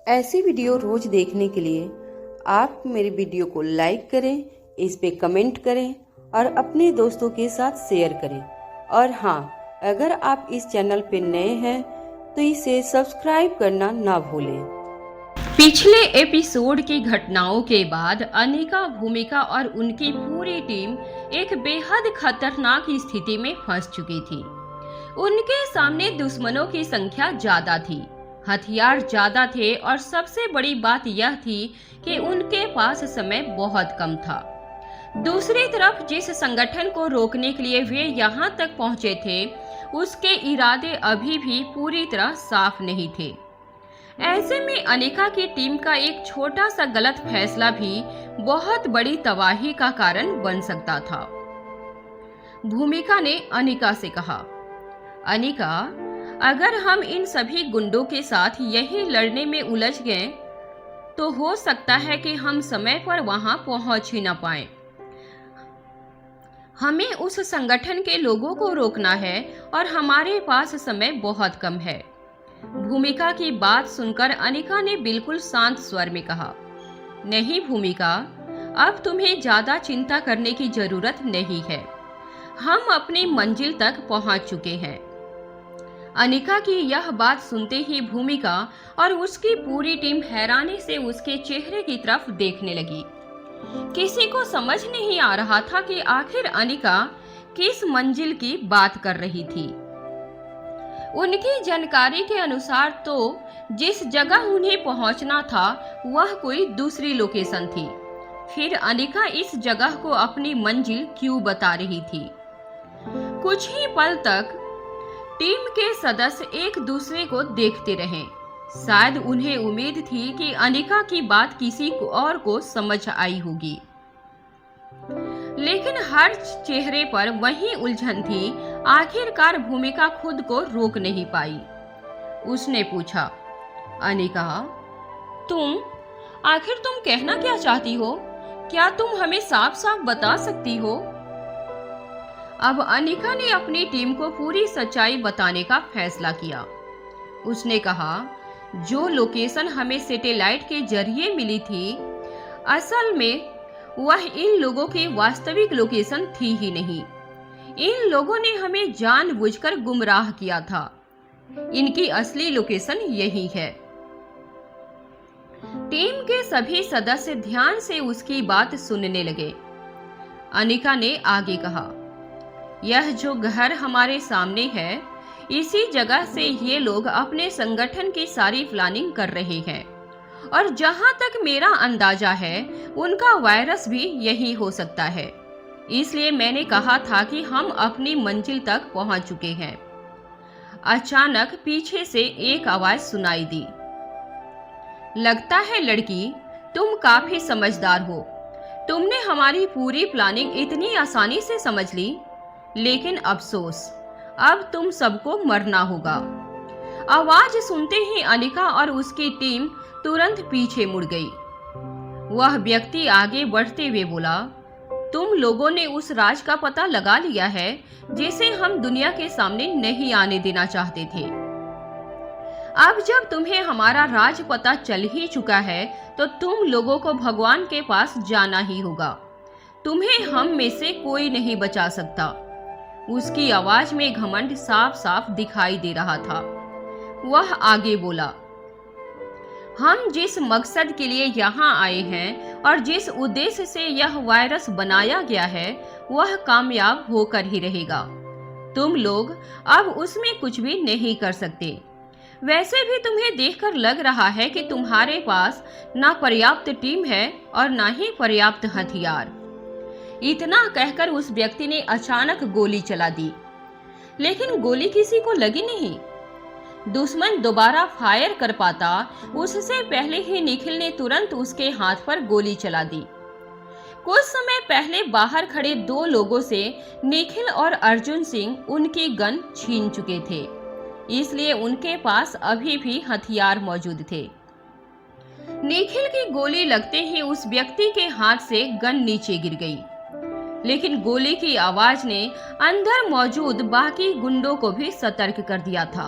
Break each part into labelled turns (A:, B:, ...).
A: ऐसी वीडियो रोज देखने के लिए आप मेरे वीडियो को लाइक करें, इस पे कमेंट करें और अपने दोस्तों के साथ शेयर करें। और हाँ, अगर आप इस चैनल पे नए हैं तो इसे सब्सक्राइब करना ना भूलें।
B: पिछले एपिसोड की घटनाओं के बाद अनिका, भूमिका और उनकी पूरी टीम एक बेहद खतरनाक स्थिति में फंस चुकी थी। उनके सामने दुश्मनों की संख्या ज्यादा थी, हथियार ज्यादा थे और सबसे बड़ी बात यह थी कि उनके पास समय बहुत कम था। दूसरी तरफ जिस संगठन को रोकने के लिए वे यहाँ तक पहुंचे थे, उसके इरादे अभी भी पूरी तरह साफ नहीं थे। ऐसे में अनिका की टीम का एक छोटा सा गलत फैसला भी बहुत बड़ी तबाही का कारण बन सकता था। भूमिका ने अनिका से कहा, अनिका, अगर हम इन सभी गुंडों के साथ यही लड़ने में उलझ गए तो हो सकता है कि हम समय पर वहां पहुंच ही न पाए। हमें उस संगठन के लोगों को रोकना है और हमारे पास समय बहुत कम है। भूमिका की बात सुनकर अनिका ने बिल्कुल शांत स्वर में कहा, नहीं भूमिका, अब तुम्हें ज्यादा चिंता करने की जरूरत नहीं है। हम अपनी मंजिल तक पहुंच चुके हैं। अनिका की यह बात सुनते ही भूमिका और उसकी पूरी टीम हैरानी से उसके चेहरे की तरफ देखने लगी। किसी को समझ नहीं आ रहा था कि आखिर अनिका किस मंजिल की बात कर रही थी। उनकी जानकारी के अनुसार तो जिस जगह उन्हें पहुंचना था वह कोई दूसरी लोकेशन थी। फिर अनिका इस जगह को अपनी मंजिल क्यों बता रही थी? कुछ ही पल तक टीम के सदस्य एक दूसरे को देखते रहे। शायद उन्हें उम्मीद थी कि अनिका की बात किसी और को समझ आई होगी, लेकिन हर चेहरे पर वही उलझन थी। आखिरकार भूमिका खुद को रोक नहीं पाई। उसने पूछा, अनिका, आखिर तुम कहना क्या चाहती हो? क्या तुम हमें साफ साफ बता सकती हो? अब अनिका ने अपनी टीम को पूरी सच्चाई बताने का फैसला किया। उसने कहा, जो लोकेशन हमें सैटेलाइट के जरिए मिली थी, असल में वह इन लोगों की वास्तविक लोकेशन थी ही नहीं। इन लोगों ने हमें जानबूझकर गुमराह किया था। इनकी असली लोकेशन यही है। टीम के सभी सदस्य ध्यान से उसकी बात सुनने लगे। अनिका ने आगे कहा, यह जो घर हमारे सामने है, इसी जगह से ये लोग अपने संगठन की सारी प्लानिंग कर रहे हैं और जहां तक मेरा अंदाजा है उनका वायरस भी यही हो सकता है। इसलिए मैंने कहा था कि हम अपनी मंजिल तक पहुंच चुके हैं। अचानक पीछे से एक आवाज सुनाई दी, लगता है लड़की, तुम काफी समझदार हो। तुमने हमारी पूरी प्लानिंग इतनी आसानी से समझ ली, लेकिन अफसोस, अब तुम सबको मरना होगा। आवाज सुनते ही अनिका और उसकी टीम तुरंत पीछे मुड़ गई। वह व्यक्ति आगे बढ़ते हुए बोला, तुम लोगों ने उस राज का पता लगा लिया है जिसे हम दुनिया के सामने नहीं आने देना चाहते थे। अब जब तुम्हें हमारा राज पता चल ही चुका है तो तुम लोगों को भगवान के पास जाना ही होगा। तुम्हें हम में से कोई नहीं बचा सकता। उसकी आवाज में घमंड साफ साफ दिखाई दे रहा था। वह आगे बोला, हम जिस मकसद के लिए यहाँ आए हैं और जिस उद्देश्य से यह वायरस बनाया गया है वह कामयाब होकर ही रहेगा। तुम लोग अब उसमें कुछ भी नहीं कर सकते। वैसे भी तुम्हें देखकर लग रहा है कि तुम्हारे पास ना पर्याप्त टीम है और ना ही पर्याप्त हथियार। इतना कहकर उस व्यक्ति ने अचानक गोली चला दी, लेकिन गोली किसी को लगी नहीं। दुश्मन दोबारा फायर कर पाता उससे पहले ही निखिल ने तुरंत उसके हाथ पर गोली चला दी। कुछ समय पहले बाहर खड़े दो लोगों से निखिल और अर्जुन सिंह उनकी गन छीन चुके थे, इसलिए उनके पास अभी भी हथियार मौजूद थे। निखिल की गोली लगते ही उस व्यक्ति के हाथ से गन नीचे गिर गई, लेकिन गोली की आवाज ने अंदर मौजूद बाकी गुंडों को भी सतर्क कर दिया था।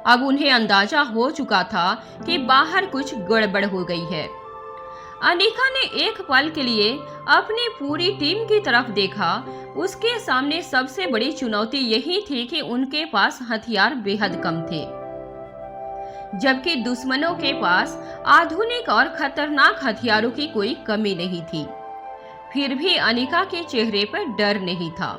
B: अब उन्हें अंदाजा हो चुका था कि बाहर कुछ गड़बड़ हो गई है। अनिका ने एक पल के लिए अपनी पूरी टीम की तरफ देखा। उसके सामने सबसे बड़ी चुनौती यही थी कि उनके पास हथियार बेहद कम थे, जबकि दुश्मनों के पास आधुनिक और खतरनाक हथियारों की कोई कमी नहीं थी। फिर भी अनिका के चेहरे पर डर नहीं था।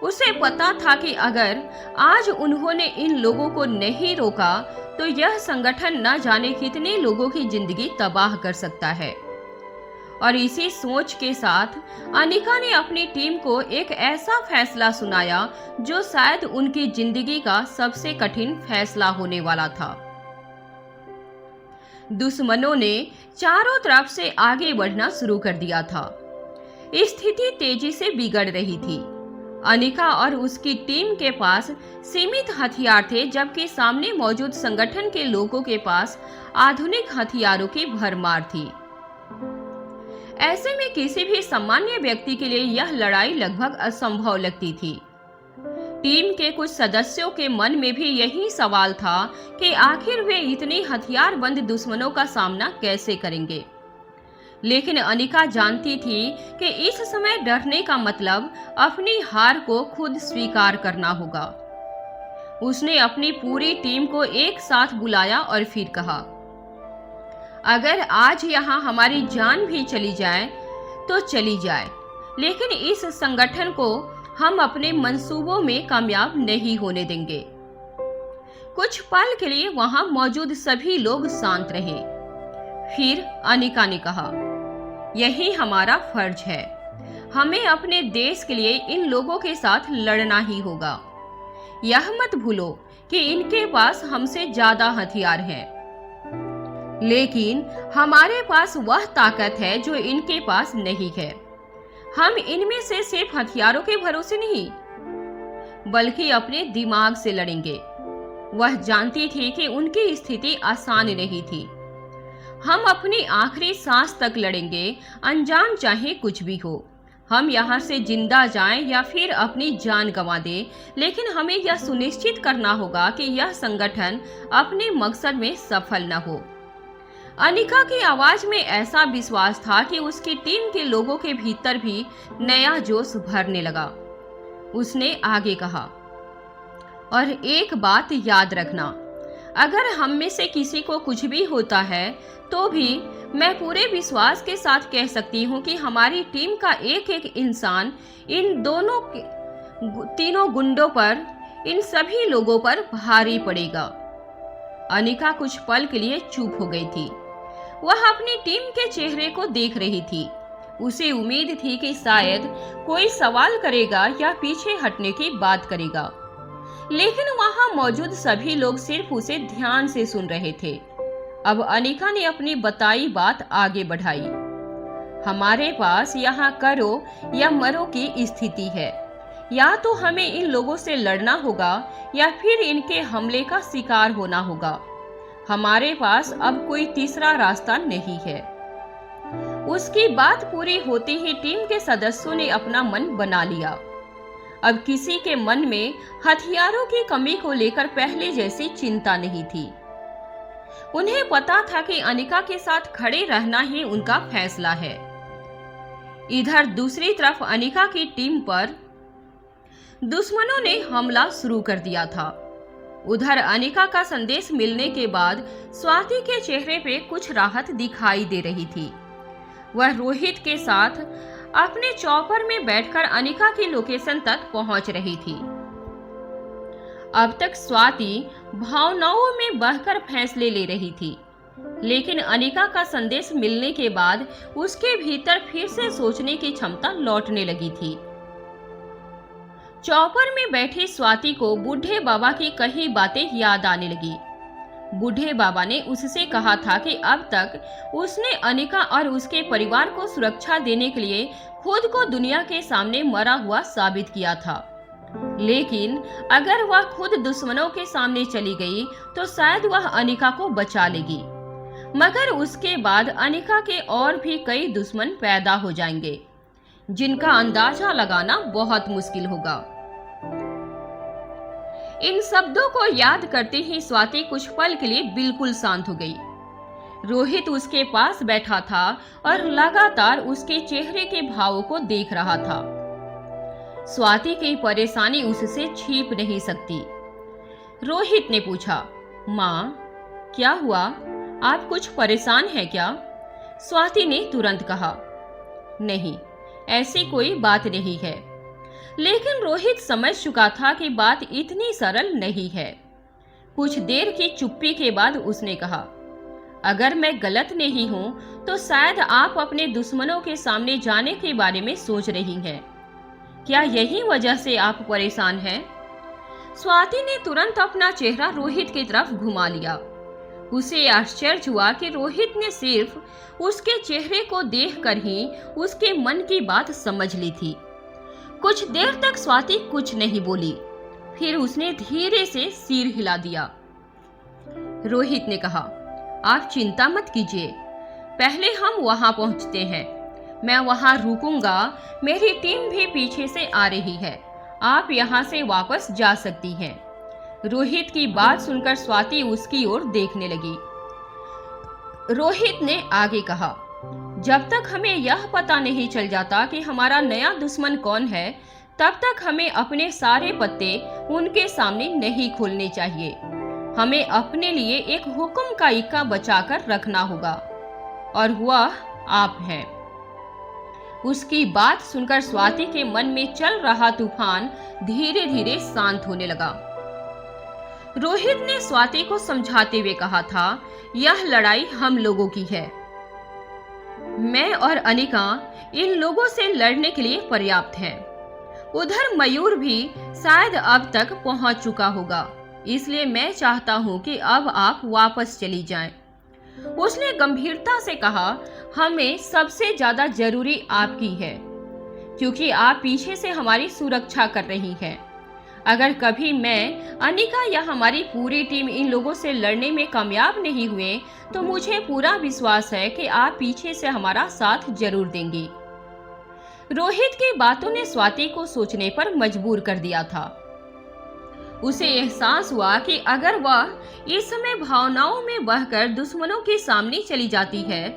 B: उसे पता था कि अगर आज उन्होंने इन लोगों को नहीं रोका तो यह संगठन न जाने कितने लोगों की जिंदगी तबाह कर सकता है। और इसी सोच के साथ अनिका ने अपनी टीम को एक ऐसा फैसला सुनाया जो शायद उनकी जिंदगी का सबसे कठिन फैसला होने वाला था। दुश्मनों ने चारों तरफ से आगे बढ़ना शुरू कर दिया था। स्थिति तेजी से बिगड़ रही थी। अनिका और उसकी टीम के पास सीमित हथियार थे, जबकि सामने मौजूद संगठन के लोगों के पास आधुनिक हथियारों की भरमार थी। ऐसे में किसी भी सामान्य व्यक्ति के लिए यह लड़ाई लगभग असंभव लगती थी। टीम के कुछ सदस्यों के मन में भी यही सवाल था कि आखिर वे इतने हथियारबंद दुश्मनों का सामना कैसे करेंगे। लेकिन अनिका जानती थी कि इस समय डरने का मतलब अपनी हार को खुद स्वीकार करना होगा। उसने अपनी पूरी टीम को एक साथ बुलाया और फिर कहा, अगर आज यहाँ हमारी जान भी चली जाए तो चली जाए, लेकिन इस संगठन को हम अपने मंसूबों में कामयाब नहीं होने देंगे। कुछ पल के लिए वहां मौजूद सभी लोग शांत रहे। फिर अनिका ने कहा, यही हमारा फर्ज है। हमें अपने देश के लिए इन लोगों के साथ लड़ना ही होगा। यह मत भूलो कि इनके पास हमसे ज्यादा हथियार हैं, लेकिन हमारे पास वह ताकत है जो इनके पास नहीं है। हम इनमें से सिर्फ हथियारों के भरोसे नहीं, बल्कि अपने दिमाग से लड़ेंगे। वह जानती थी कि उनकी स्थिति आसान नहीं थी। हम अपनी आखिरी सांस तक लड़ेंगे, अनजान चाहे कुछ भी हो। हम यहाँ से जिंदा जाएं या फिर अपनी जान गंवा दें, लेकिन हमें यह सुनिश्चित करना होगा कि यह संगठन अपने मकसद में सफल न हो। अनिका की आवाज में ऐसा विश्वास था कि उसकी टीम के लोगों के भीतर भी नया जोश भरने लगा। उसने आगे कहा, और एक बात याद रखना, अगर हम में से किसी को कुछ भी होता है तो भी मैं पूरे विश्वास के साथ कह सकती हूँ कि हमारी टीम का एक एक इंसान इन तीनों गुंडों पर, इन सभी लोगों पर भारी पड़ेगा। अनिका कुछ पल के लिए चुप हो गई थी। वह अपनी टीम के चेहरे को देख रही थी। उसे उम्मीद थी कि शायद कोई सवाल करेगा या पीछे हटने की बात करेगा, लेकिन वहां मौजूद सभी लोग सिर्फ उसे ध्यान से सुन रहे थे। अब अनिका ने अपनी बताई बात आगे बढ़ाई। हमारे पास यहाँ करो या मरो की स्थिति है। या तो हमें इन लोगों से लड़ना होगा या फिर इनके हमले का शिकार होना होगा। हमारे पास अब कोई तीसरा रास्ता नहीं है। उसकी बात पूरी होते ही टीम के सदस्यों ने अपना मन बना लिया। अब किसी के मन में हथियारों की कमी को लेकर पहले जैसी चिंता नहीं थी। उन्हें पता था कि अनिका के साथ खड़े रहना ही उनका फैसला है। इधर दूसरी तरफ अनिका की टीम पर दुश्मनों ने हमला शुरू कर दिया था। उधर अनिका का संदेश मिलने के बाद स्वाति के चेहरे पे कुछ राहत दिखाई दे रही थी। वह रोहित के साथ अपने चॉपर में बैठकर अनिका की लोकेशन तक पहुंच रही थी। अब तक स्वाति भावनाओं में बहकर फैसले ले रही थी, लेकिन अनिका का संदेश मिलने के बाद उसके भीतर फिर से सोचने की क्षमता लौटने लगी थी। चॉपर में बैठी स्वाति को बूढ़े बाबा की कही बातें याद आने लगी। बूढ़े बाबा ने उससे कहा था कि अब तक उसने अनिका और उसके परिवार को सुरक्षा देने के लिए खुद को दुनिया के सामने मरा हुआ साबित किया था, लेकिन अगर वह खुद दुश्मनों के सामने चली गई तो शायद वह अनिका को बचा लेगी। मगर उसके बाद अनिका के और भी कई दुश्मन पैदा हो जाएंगे, जिनका अंदाजा लगाना बहुत मुश्किल होगा। इन शब्दों को याद करते ही स्वाति कुछ पल के लिए बिल्कुल शांत हो गई। रोहित उसके पास बैठा था और लगातार उसके चेहरे के भावों को देख रहा था। स्वाति की परेशानी उससे छिप नहीं सकती। रोहित ने पूछा, माँ, क्या हुआ? आप कुछ परेशान हैं क्या? स्वाति ने तुरंत कहा, नहीं, ऐसी कोई बात नहीं है। लेकिन रोहित समझ चुका था कि बात इतनी सरल नहीं है। कुछ देर की चुप्पी के बाद उसने कहा, अगर मैं गलत नहीं हूं तो शायद आप अपने दुश्मनों के सामने जाने के बारे में सोच रही हैं। क्या यही वजह से आप परेशान हैं? स्वाति ने तुरंत अपना चेहरा रोहित की तरफ घुमा लिया। उसे आश्चर्य हुआ कि रोहित ने सिर्फ उसके चेहरे को देखकर ही उसके मन की बात समझ ली थी। कुछ देर तक स्वाति कुछ नहीं बोली, फिर उसने धीरे से सिर हिला दिया। रोहित ने कहा, आप चिंता मत कीजिए, पहले हम वहां पहुंचते हैं। मैं वहां रुकूंगा, मेरी टीम भी पीछे से आ रही है, आप यहां से वापस जा सकती हैं। रोहित की बात सुनकर स्वाति उसकी ओर देखने लगी। रोहित ने आगे कहा, जब तक हमें यह पता नहीं चल जाता कि हमारा नया दुश्मन कौन है, तब तक हमें अपने सारे पत्ते उनके सामने नहीं खोलने चाहिए। हमें अपने लिए एक हुक्म का इक्का बचाकर रखना होगा, और वह आप हैं। उसकी बात सुनकर स्वाति के मन में चल रहा तूफान धीरे धीरे शांत होने लगा। रोहित ने स्वाति को समझाते हुए कहा था, यह लड़ाई हम लोगों की है। मैं और अनिका इन लोगों से लड़ने के लिए पर्याप्त हैं। उधर मयूर भी शायद अब तक पहुंच चुका होगा, इसलिए मैं चाहता हूं कि अब आप वापस चली जाएं। उसने गंभीरता से कहा, हमें सबसे ज्यादा जरूरी आपकी है, क्योंकि आप पीछे से हमारी सुरक्षा कर रही हैं। अगर कभी मैं, अनिका या हमारी पूरी टीम इन लोगों से लड़ने में कामयाब नहीं हुए, तो मुझे पूरा विश्वास है कि आप पीछे से हमारा साथ जरूर देंगी। रोहित की बातों ने स्वाति को सोचने पर मजबूर कर दिया था। उसे एहसास हुआ कि अगर वह इस समय भावनाओं में बहकर दुश्मनों के सामने चली जाती है,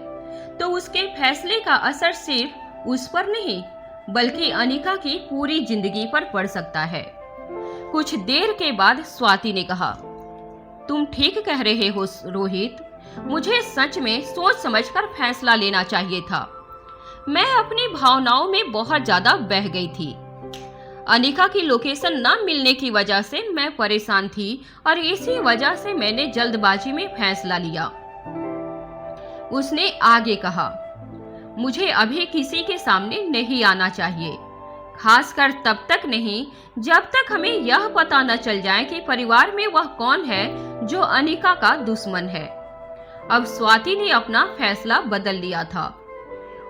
B: तो उसके फैसले का असर सिर्फ उस पर नहीं, बल्कि अनिका की पूरी जिंदगी पर पड़ सकता है। कुछ देर के बाद स्वाति ने कहा, तुम ठीक कह रहे हो रोहित, मुझे सच में सोच समझकर फैसला लेना चाहिए था। मैं अपनी भावनाओं में बहुत ज्यादा बह गई थी। अनिका की लोकेशन न मिलने की वजह से मैं परेशान थी, और इसी वजह से मैंने जल्दबाजी में फैसला लिया। उसने आगे कहा, मुझे अभी किसी के सामने नहीं आना चाहिए, खासकर तब तक नहीं जब तक हमें यह पता न चल जाए कि परिवार में वह कौन है जो अनिका का दुश्मन है। अब स्वाति ने अपना फैसला बदल लिया था।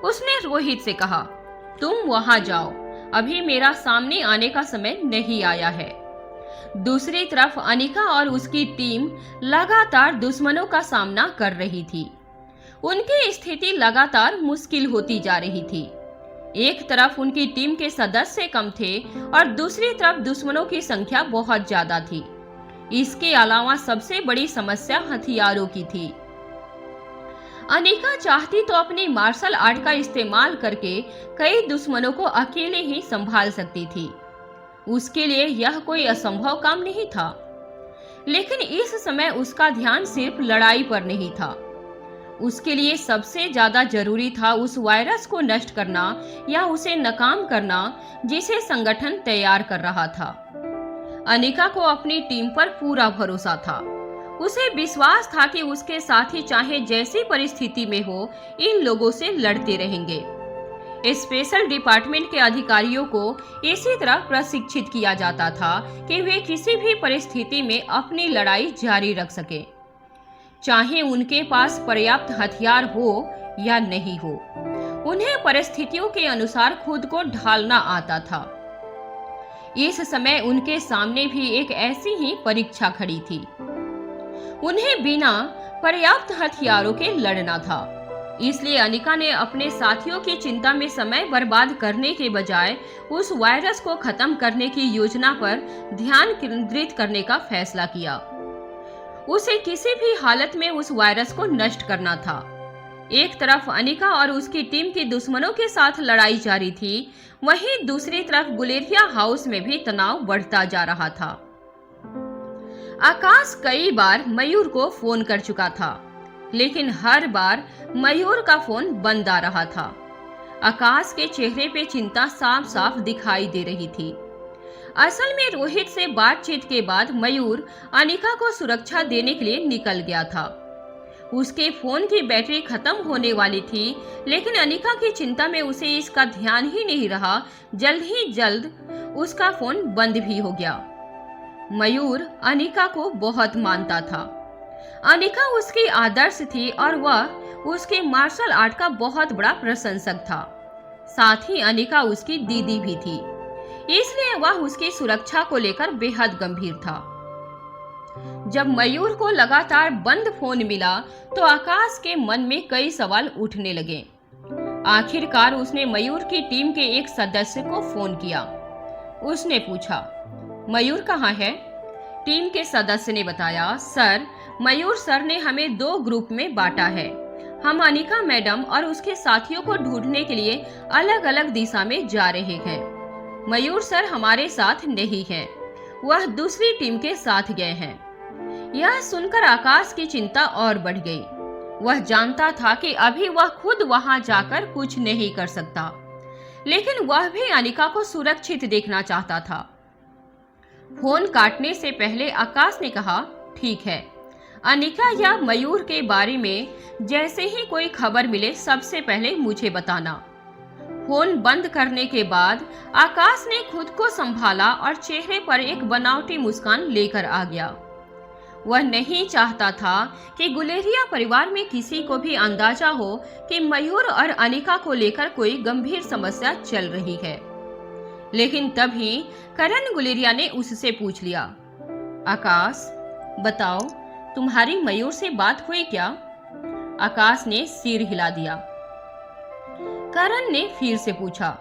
B: उसने रोहित से कहा, तुम वहां जाओ, अभी मेरा सामने आने का समय नहीं आया है। दूसरी तरफ अनिका और उसकी टीम लगातार दुश्मनों का सामना कर रही थी। उनकी स्थिति लगातार मुश्किल होती जा रही थी। एक तरफ उनकी टीम के सदस्य कम थे और दूसरी तरफ दुश्मनों की संख्या बहुत ज्यादा थी। इसके अलावा सबसे बड़ी समस्या हथियारों की थी। अनिका चाहती तो अपनी मार्शल आर्ट का इस्तेमाल करके कई दुश्मनों को अकेले ही संभाल सकती थी। उसके लिए यह कोई असंभव काम नहीं था, लेकिन इस समय उसका ध्यान सिर्फ लड़ाई पर नहीं था। उसके लिए सबसे ज्यादा जरूरी था उस वायरस को नष्ट करना या उसे नाकाम करना जिसे संगठन तैयार कर रहा था। अनिका को अपनी टीम पर पूरा भरोसा था। उसे विश्वास था कि उसके साथी चाहे जैसी परिस्थिति में हो, इन लोगों से लड़ते रहेंगे। स्पेशल डिपार्टमेंट के अधिकारियों को इसी तरह प्रशिक्षित किया जाता था कि वे किसी भी परिस्थिति में अपनी लड़ाई जारी रख सके, चाहे उनके पास पर्याप्त हथियार हो या नहीं हो। उन्हें परिस्थितियों के अनुसार खुद को ढालना आता था। इस समय उनके सामने भी एक ऐसी ही परीक्षा खड़ी थी। उन्हें बिना पर्याप्त हथियारों के लड़ना था। इसलिए अनिका ने अपने साथियों की चिंता में समय बर्बाद करने के बजाय उस वायरस को खत्म करने की योजना पर ध्यान केंद्रित करने का फैसला किया। उसे किसी भी हालत में उस वायरस को नष्ट करना था। एक तरफ अनिका और उसकी टीम की दुश्मनों के साथ लड़ाई जारी थी, वहीं दूसरी तरफ गुलेरिया हाउस में भी तनाव बढ़ता जा रहा था। आकाश कई बार मयूर को फोन कर चुका था, लेकिन हर बार मयूर का फोन बंद आ रहा था। आकाश के चेहरे पे चिंता साफ साफ दिखाई दे रही थी। असल में रोहित से बातचीत के बाद मयूर अनिका को सुरक्षा देने के लिए निकल गया था। उसके फोन की बैटरी खत्म होने वाली थी, लेकिन अनिका की चिंता में उसे इसका ध्यान ही नहीं रहा। जल्द ही जल्द उसका फोन बंद भी हो गया। मयूर अनिका को बहुत मानता था। अनिका उसकी आदर्श थी और वह उसके मार्शल आर्ट का बहुत बड़ा प्रशंसक था। साथ ही अनिका उसकी दीदी भी थी, इसलिए वह उसकी सुरक्षा को लेकर बेहद गंभीर था। जब मयूर को लगातार बंद फोन मिला तो आकाश के मन में कई सवाल उठने लगे। आखिरकार उसने मयूर की टीम के एक सदस्य को फोन किया। उसने पूछा, मयूर कहाँ है? टीम के सदस्य ने बताया, सर, मयूर सर ने हमें 2 ग्रुप में बांटा है। हम अनिका मैडम और उसके साथियों को ढूंढने के लिए अलग अलग दिशा में जा रहे हैं। मयूर सर हमारे साथ नहीं हैं, वह दूसरी टीम के साथ गए हैं। यह सुनकर आकाश की चिंता और बढ़ गई। वह जानता था कि अभी वह खुद वहां जाकर कुछ नहीं कर सकता, लेकिन वह भी अनिका को सुरक्षित देखना चाहता था। फोन काटने से पहले आकाश ने कहा, ठीक है, अनिका या मयूर के बारे में जैसे ही कोई खबर मिले सबसे पहले मुझे बताना। फोन बंद करने के बाद आकाश ने खुद को संभाला और चेहरे पर एक बनावटी मुस्कान लेकर आ गया। वह नहीं चाहता था कि गुलेरिया परिवार में किसी को भी अंदाजा हो कि मयूर और अनिका को लेकर कोई गंभीर समस्या चल रही है। लेकिन तभी करण गुलेरिया ने उससे पूछ लिया, आकाश, बताओ, तुम्हारी मयूर से बात हुई क्या? आकाश ने सिर हिला दिया। करण ने फिर से पूछा,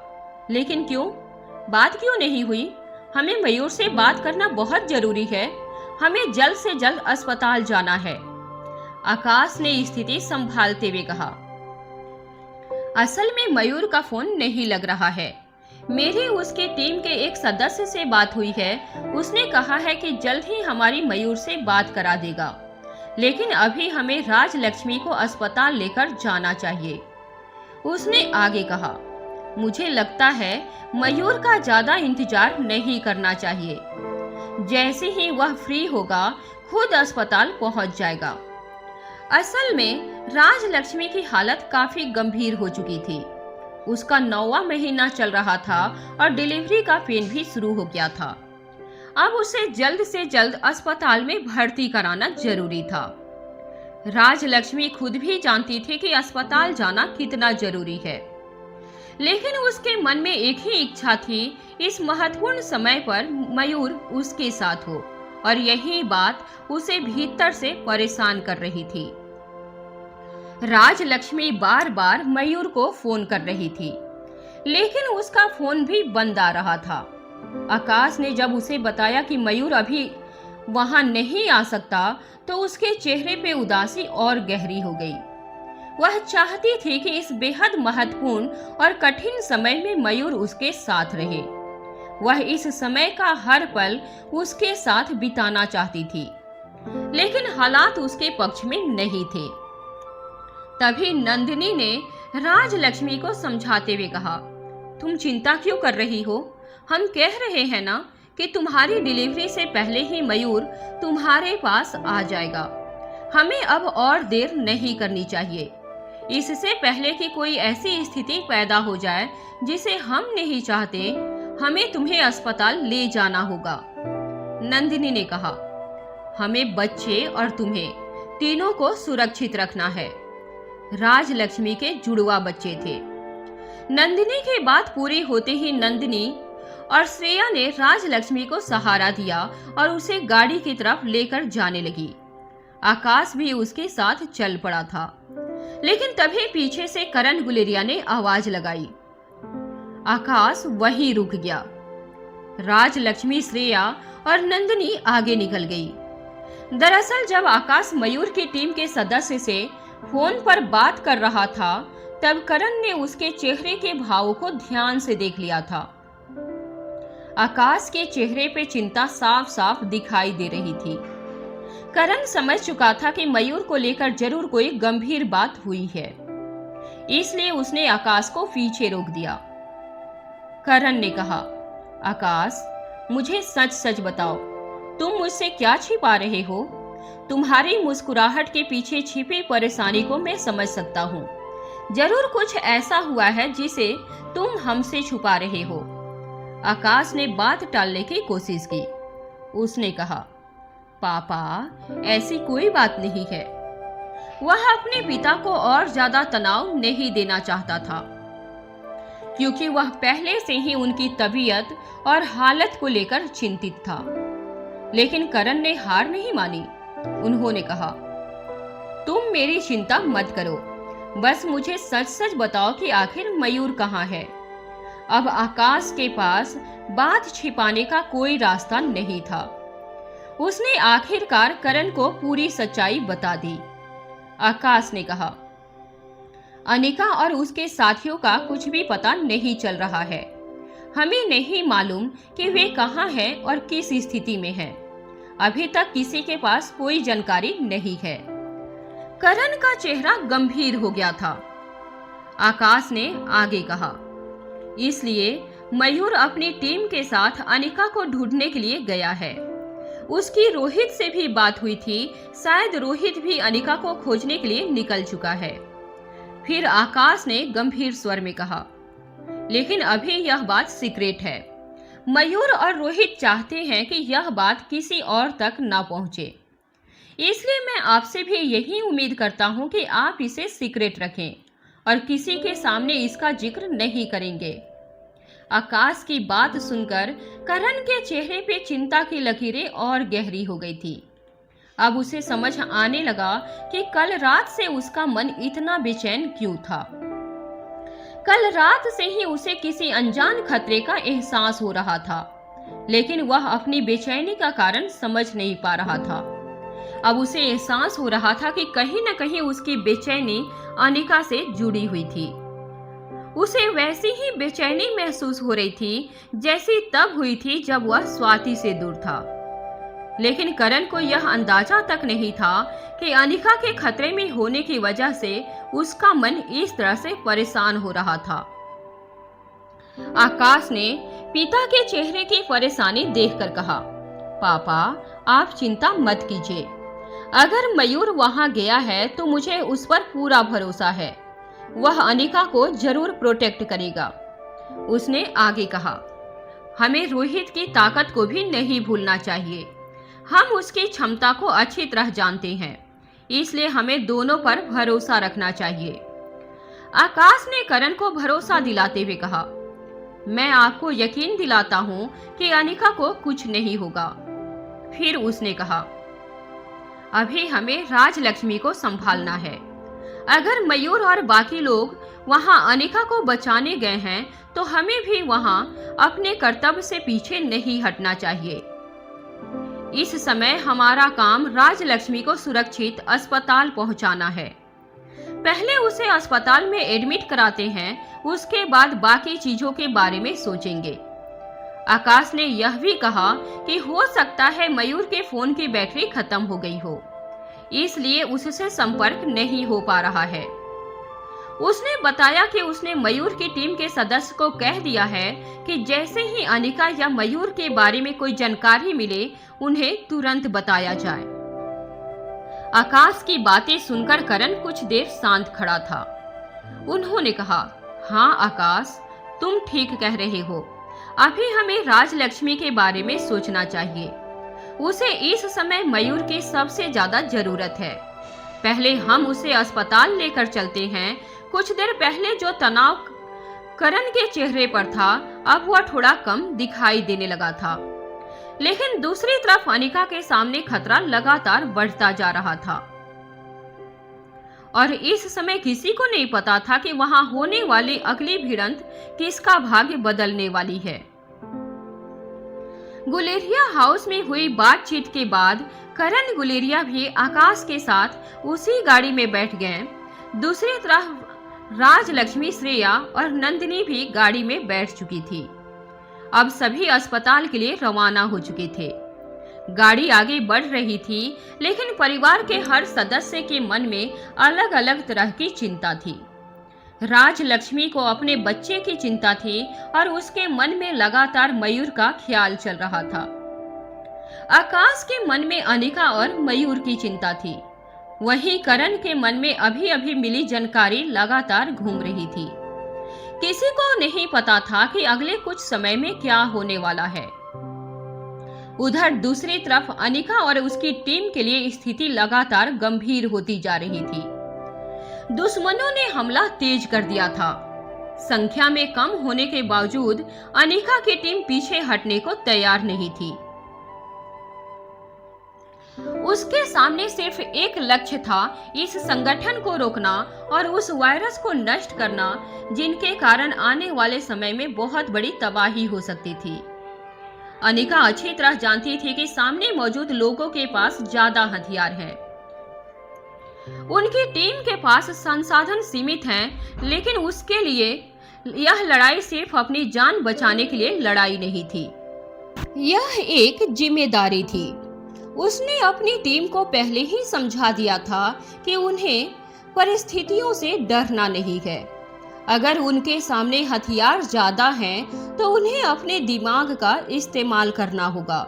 B: लेकिन क्यों? बात क्यों नहीं हुई? हमें मयूर से बात करना बहुत जरूरी है। हमें जल्द से जल्द अस्पताल जाना है। आकाश ने स्थिति संभालते हुए कहा, असल में मयूर का फोन नहीं लग रहा है। मेरी उसकी टीम के एक सदस्य से बात हुई है। उसने कहा है कि जल्द ही हमारी मयूर से बात करा देगा, लेकिन अभी हमें राजलक्ष्मी को अस्पताल लेकर जाना चाहिए। उसने आगे कहा, मुझे लगता है मयूर का ज्यादा इंतजार नहीं करना चाहिए। जैसे ही वह फ्री होगा खुद अस्पताल पहुंच जाएगा। असल में राजलक्ष्मी की हालत काफी गंभीर हो चुकी थी। उसका 9वां महीना चल रहा था और डिलीवरी का पेन भी शुरू हो गया था। अब उसे जल्द से जल्द अस्पताल में भर्ती कराना जरूरी था। राजलक्ष्मी खुद भी जानती थी कि अस्पताल जाना कितना जरूरी है, लेकिन उसके मन में एक ही इच्छा थी, इस महत्वपूर्ण समय पर मयूर उसके साथ हो, और यही बात उसे भीतर से परेशान कर रही थी। राजलक्ष्मी बार बार मयूर को फोन कर रही थी, लेकिन उसका फोन भी बंद आ रहा था। आकाश ने जब उसे बताया कि मयूर अभी वहां नहीं आ सकता, तो उसके चेहरे पे उदासी और गहरी हो गई। वह चाहती थी कि इस बेहद महत्वपूर्ण और कठिन समय में मयूर उसके साथ रहे। वह इस समय का हर पल उसके साथ बिताना चाहती थी, लेकिन हालात उसके पक्ष में नहीं थे। तभी नंदिनी ने राजलक्ष्मी को समझाते हुए कहा, तुम चिंता क्यों कर रही हो? हम कह रहे हैं ना कि तुम्हारी डिलीवरी से पहले ही मयूर तुम्हारे पास आ जाएगा। हमें अब और देर नहीं करनी चाहिए। इससे पहले कि कोई ऐसी स्थिति पैदा हो जाए जिसे हम नहीं चाहते, हमें तुम्हें अस्पताल ले जाना होगा। नंदिनी ने कहा, हमें बच्चे और तुम्हें तीनों को सुरक्षित रखना है। राजलक्ष्मी के जुड़वा बच्चे थे। नंदिनी की बात पूरी होते ही नंदिनी और श्रेया ने राजलक्ष्मी को सहारा दिया और उसे गाड़ी की तरफ लेकर जाने लगी। आकाश भी उसके साथ चल पड़ा था, लेकिन तभी पीछे से करण गुलेरिया ने आवाज लगाई। आकाश वहीं रुक गया। राजलक्ष्मी, श्रेया और नंदिनी आगे निकल गई। दरअसल जब आकाश मयूर की टीम के सदस्य से फोन पर बात कर रहा था, तब करण ने उसके चेहरे के भावों को ध्यान से देख लिया था। आकाश के चेहरे पे चिंता साफ साफ दिखाई दे रही थी। करण समझ चुका था कि मयूर को लेकर जरूर कोई गंभीर बात हुई है, इसलिए उसने आकाश को पीछे रोक दिया। करण ने कहा, आकाश, मुझे सच सच बताओ, तुम मुझसे क्या छिपा रहे हो? तुम्हारी मुस्कुराहट के पीछे छिपी परेशानी को मैं समझ सकता हूँ। जरूर कुछ ऐसा हुआ है जिसे तुम हमसे छुपा रहे हो। आकाश ने बात टालने की कोशिश की। उसने कहा, पापा, ऐसी कोई बात नहीं है। वह अपने पिता को और ज्यादा तनाव नहीं देना चाहता था, क्योंकि वह पहले से ही उनकी तबीयत और हालत को लेकर चिंतित था। लेकिन करण ने हार नहीं मानी। उन्होंने कहा, तुम मेरी चिंता मत करो, बस मुझे सच सच बताओ कि आखिर मयूर कहाँ है। अब आकाश के पास बात छिपाने का कोई रास्ता नहीं था। उसने आखिरकार करण को पूरी सच्चाई बता दी। आकाश ने कहा, अनिका और उसके साथियों का कुछ भी पता नहीं चल रहा है। हमें नहीं मालूम कि वे कहाँ हैं और किस स्थिति में हैं। अभी तक किसी के पास कोई जानकारी नहीं है। करण का चेहरा गंभीर हो गया था। आकाश ने आगे कहा, इसलिए मयूर अपनी टीम के साथ अनिका को ढूंढने के लिए गया है। उसकी रोहित से भी बात हुई थी, शायद रोहित भी अनिका को खोजने के लिए निकल चुका है। फिर आकाश ने गंभीर स्वर में कहा, लेकिन अभी यह बात सीक्रेट है। मयूर और रोहित चाहते हैं कि यह बात किसी और तक ना पहुंचे, इसलिए मैं आपसे भी यही उम्मीद करता हूं कि आप इसे सीक्रेट रखें और किसी के सामने इसका जिक्र नहीं करेंगे। आकाश की बात सुनकर करण के चेहरे पे चिंता की लकीरें और गहरी हो गई थी। अब उसे समझ आने लगा कि कल रात से उसका मन इतना बेचैन क्यों था। कल रात से ही उसे किसी अनजान खतरे का एहसास हो रहा था, लेकिन वह अपनी बेचैनी का कारण समझ नहीं पा रहा था। अब उसे एहसास हो रहा था कि कहीं न कहीं उसकी बेचैनी अनिका से जुड़ी हुई थी। उसे वैसी ही बेचैनी महसूस हो रही थी जैसी तब हुई थी जब वह स्वाति से दूर था। लेकिन करण को यह अंदाजा तक नहीं था कि अनिका के खतरे में होने की वजह से उसका मन इस तरह से परेशान हो रहा था। आकाश ने पिता के चेहरे की परेशानी देखकर कहा, पापा, आप चिंता मत कीजिए। अगर मयूर वहां गया है तो मुझे उस पर पूरा भरोसा है। वह अनिका को जरूर प्रोटेक्ट करेगा। उसने आगे कहा, हमें रोहित की ताकत को भी नहीं भूलना चाहिए। हम उसकी क्षमता को अच्छी तरह जानते हैं, इसलिए हमें दोनों पर भरोसा रखना चाहिए। आकाश ने करण को भरोसा दिलाते हुए कहा, मैं आपको यकीन दिलाता हूं कि अनिका को कुछ नहीं होगा। फिर उसने कहा, अभी हमें राजलक्ष्मी को संभालना है। अगर मयूर और बाकी लोग वहां अनिका को बचाने गए हैं तो हमें भी वहां अपने कर्तव्य से पीछे नहीं हटना चाहिए। इस समय हमारा काम राजलक्ष्मी को सुरक्षित अस्पताल पहुंचाना है। पहले उसे अस्पताल में एडमिट कराते हैं, उसके बाद बाकी चीजों के बारे में सोचेंगे। आकाश ने यह भी कहा कि हो सकता है मयूर के फोन की बैटरी खत्म हो गई हो, इसलिए उससे संपर्क नहीं हो पा रहा है। उसने बताया कि उसने मयूर की टीम के सदस्य को कह दिया है कि जैसे ही अनिका या मयूर के बारे में कोई जानकारी मिले उन्हें तुरंत बताया जाए। आकाश की बातें सुनकर करण कुछ देर शांत खड़ा था। उन्होंने कहा, हाँ आकाश, तुम ठीक कह रहे हो। अभी हमें राजलक्ष्मी के बारे में सोचना चाहिए। उसे इस समय मयूर की सबसे ज्यादा जरूरत है। पहले हम उसे अस्पताल लेकर चलते हैं। कुछ देर पहले जो तनाव करण के चेहरे पर था, अब वह थोड़ा कम दिखाई देने लगा था, लेकिन दूसरी तरफ अनिका के सामने खतरा लगातार बढ़ता जा रहा था। और इस समय किसी को नहीं पता था कि वहां होने वाली अगली भिड़ंत किसका भाग्य बदलने वाली है। गुलेरिया हाउस में हुई बातचीत के बाद करण गुलेरिया भी आकाश के साथ उसी गाड़ी में बैठ गए। दूसरी तरफ राजलक्ष्मी, श्रेया और नंदिनी भी गाड़ी में बैठ चुकी थी। अब सभी अस्पताल के लिए रवाना हो चुके थे। गाड़ी आगे बढ़ रही थी, लेकिन परिवार के हर सदस्य के मन में अलग अलग तरह की चिंता थी। राजलक्ष्मी को अपने बच्चे की चिंता थी और उसके मन में लगातार मयूर का ख्याल चल रहा था। आकाश के मन में अनिका और मयूर की चिंता थी। वहीं करण के मन में अभी अभी मिली जानकारी लगातार घूम रही थी। किसी को नहीं पता था कि अगले कुछ समय में क्या होने वाला है। उधर दूसरी तरफ अनिका और उसकी टीम के लिए स्थिति लगातार गंभीर होती जा रही थी। दुश्मनों ने हमला तेज कर दिया था। संख्या में कम होने के बावजूद अनिका की टीम पीछे हटने को तैयार नहीं थी। उसके सामने सिर्फ एक लक्ष्य था, इस संगठन को रोकना और उस वायरस को नष्ट करना जिनके कारण आने वाले समय में बहुत बड़ी तबाही हो सकती थी। अनिका अच्छी तरह जानती थी कि सामने मौजूद लोगों के पास ज्यादा हथियार हैं। उनकी टीम के पास संसाधन सीमित हैं, लेकिन उसके लिए यह लड़ाई सिर्फ अपनी जान बचाने के लिए लड़ाई नहीं थी, यह एक जिम्मेदारी थी। उसने अपनी टीम को पहले ही समझा दिया था कि उन्हें परिस्थितियों से डरना नहीं है। अगर उनके सामने हथियार ज्यादा हैं, तो उन्हें अपने दिमाग का इस्तेमाल करना होगा।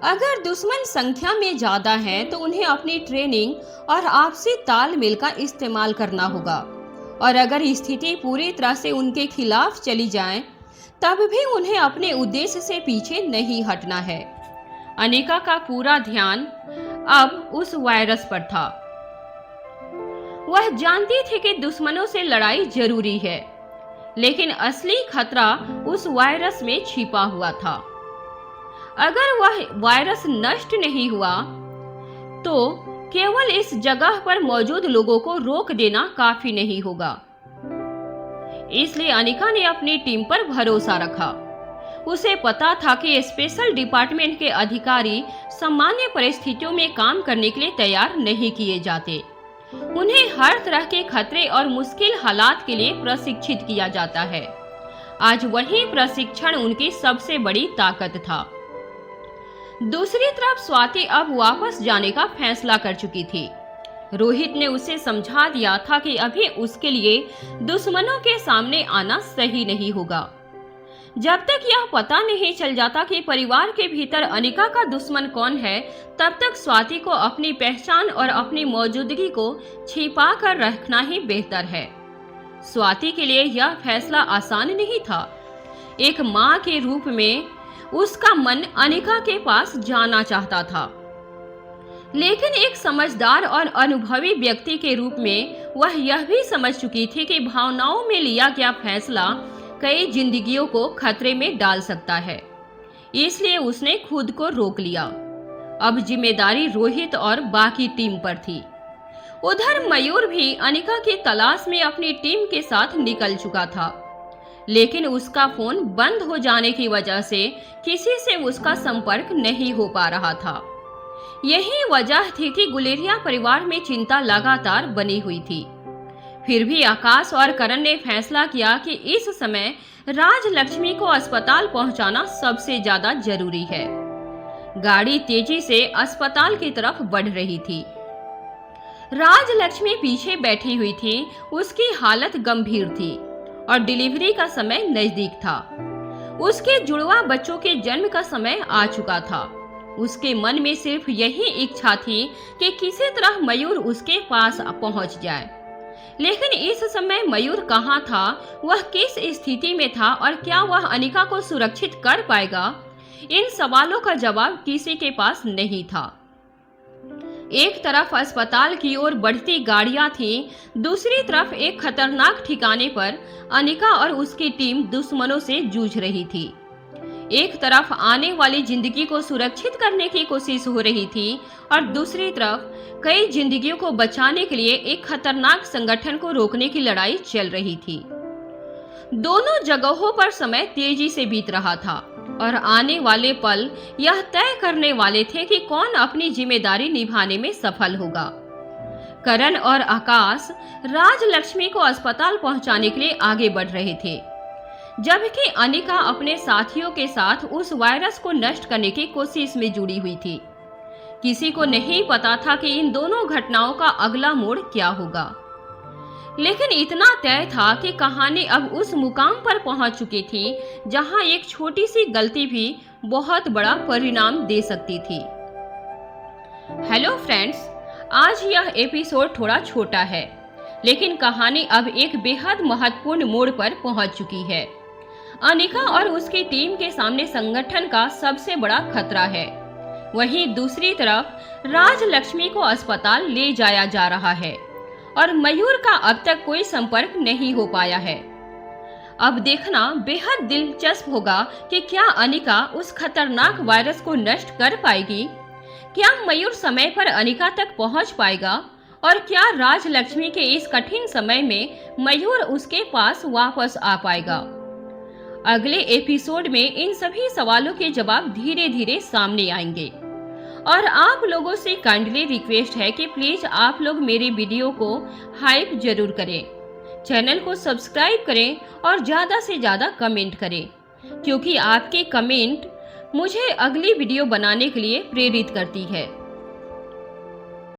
B: अगर दुश्मन संख्या में ज्यादा हैं, तो उन्हें अपनी ट्रेनिंग और आपसी तालमेल का इस्तेमाल करना होगा। और अगर स्थिति पूरी तरह से उनके खिलाफ चली जाए, तब भी उन्हें अपने उद्देश्य से पीछे नहीं हटना है। अनिका का पूरा ध्यान अब उस वायरस पर था। वह जानती थी कि दुश्मनों से लड़ाई जरूरी है, लेकिन असली खतरा उस वायरस में छिपा हुआ था। अगर वह वायरस नष्ट नहीं हुआ, तो केवल इस जगह पर मौजूद लोगों को रोक देना काफी नहीं होगा। इसलिए अनिका ने अपनी टीम पर भरोसा रखा। उसे पता था कि स्पेशल डिपार्टमेंट के अधिकारी सामान्य परिस्थितियों में काम करने के लिए तैयार नहीं किए जाते। उन्हें हर तरह के खतरे और मुश्किल हालात के लिए प्रशिक्षित किया जाता है। आज वही प्रशिक्षण उनकी सबसे बड़ी ताकत था। दूसरी तरफ स्वाति अब वापस जाने का फैसला कर चुकी थी। रोहित ने उसे समझा दिया था कि अभी उसके लिए दुश्मनों के सामने आना सही नहीं होगा। जब तक यह पता नहीं चल जाता कि परिवार के भीतर अनिका का दुश्मन कौन है, तब तक स्वाति को अपनी पहचान और अपनी मौजूदगी को छिपा कर रखना ही बेहतर है। स्वाति के लिए यह फैसला आसान नहीं था। एक माँ के रूप में उसका मन अनिका के पास जाना चाहता था, लेकिन एक समझदार और अनुभवी व्यक्ति के रूप में वह यह भी समझ चुकी थी कि भावनाओं में लिया गया फैसला कई जिंदगियों को खतरे में डाल सकता है। इसलिए उसने खुद को रोक लिया। अब जिम्मेदारी रोहित और बाकी टीम पर थी। उधर मयूर भी अनिका की तलाश में अपनी टीम के साथ निकल चुका था, लेकिन उसका फोन बंद हो जाने की वजह से किसी से उसका संपर्क नहीं हो पा रहा था। यही वजह थी कि गुलेरिया परिवार में चिंता लगातार बनी हुई थी। फिर भी आकाश और करण ने फैसला किया कि इस समय राजलक्ष्मी को अस्पताल पहुंचाना सबसे ज्यादा जरूरी है। गाड़ी तेजी से अस्पताल की तरफ बढ़ रही थी। राजलक्ष्मी पीछे बैठी हुई थी। उसकी हालत गंभीर थी और डिलीवरी का समय नजदीक था। उसके जुड़वा बच्चों के जन्म का समय आ चुका था। उसके मन में सिर्फ यही इच्छा थी कि किसी तरह मयूर उसके पास पहुंच जाए। लेकिन इस समय मयूर कहाँ था, वह किस स्थिति में था और क्या वह अनिका को सुरक्षित कर पाएगा, इन सवालों का जवाब किसी के पास नहीं था। एक तरफ अस्पताल की ओर बढ़ती गाड़ियां थीं, दूसरी तरफ एक खतरनाक ठिकाने पर अनिका और उसकी टीम दुश्मनों से जूझ रही थी। एक तरफ आने वाली जिंदगी को सुरक्षित करने की कोशिश हो रही थी और दूसरी तरफ कई जिंदगियों को बचाने के लिए एक खतरनाक संगठन को रोकने की लड़ाई चल रही थी। दोनों जगहों पर समय तेजी से बीत रहा था और आने वाले पल यह तय करने वाले थे कि कौन अपनी जिम्मेदारी निभाने में सफल होगा। करण और आकाश राजलक्ष्मी को अस्पताल पहुंचाने के लिए आगे बढ़ रहे थे, जबकि अनिका अपने साथियों के साथ उस वायरस को नष्ट करने की कोशिश में जुड़ी हुई थी। किसी को नहीं पता था कि इन दोनों घटनाओं का अगला मोड़ क्या होगा, लेकिन इतना तय था कि कहानी अब उस मुकाम पर पहुंच चुकी थी जहां एक छोटी सी गलती भी बहुत बड़ा परिणाम दे सकती थी। हेलो फ्रेंड्स, आज यह एपिसोड थोड़ा छोटा है, लेकिन कहानी अब एक बेहद महत्वपूर्ण मोड़ पर पहुंच चुकी है। अनिका और उसकी टीम के सामने संगठन का सबसे बड़ा खतरा है। वहीं दूसरी तरफ राजलक्ष्मी को अस्पताल ले जाया जा रहा है और मयूर का अब तक कोई संपर्क नहीं हो पाया है। अब देखना बेहद दिलचस्प होगा कि क्या अनिका उस खतरनाक वायरस को नष्ट कर पाएगी, क्या मयूर समय पर अनिका तक पहुंच पाएगा और क्या राजलक्ष्मी के इस कठिन समय में मयूर उसके पास वापस आ पाएगा। अगले एपिसोड में इन सभी सवालों के जवाब धीरे धीरे सामने आएंगे और आप लोगों से काइंडली रिक्वेस्ट है कि प्लीज आप लोग मेरे वीडियो को हाइप जरूर करें, चैनल को सब्सक्राइब करें और ज़्यादा से ज़्यादा कमेंट करें, क्योंकि आपके कमेंट मुझे अगली वीडियो बनाने के लिए प्रेरित करती है।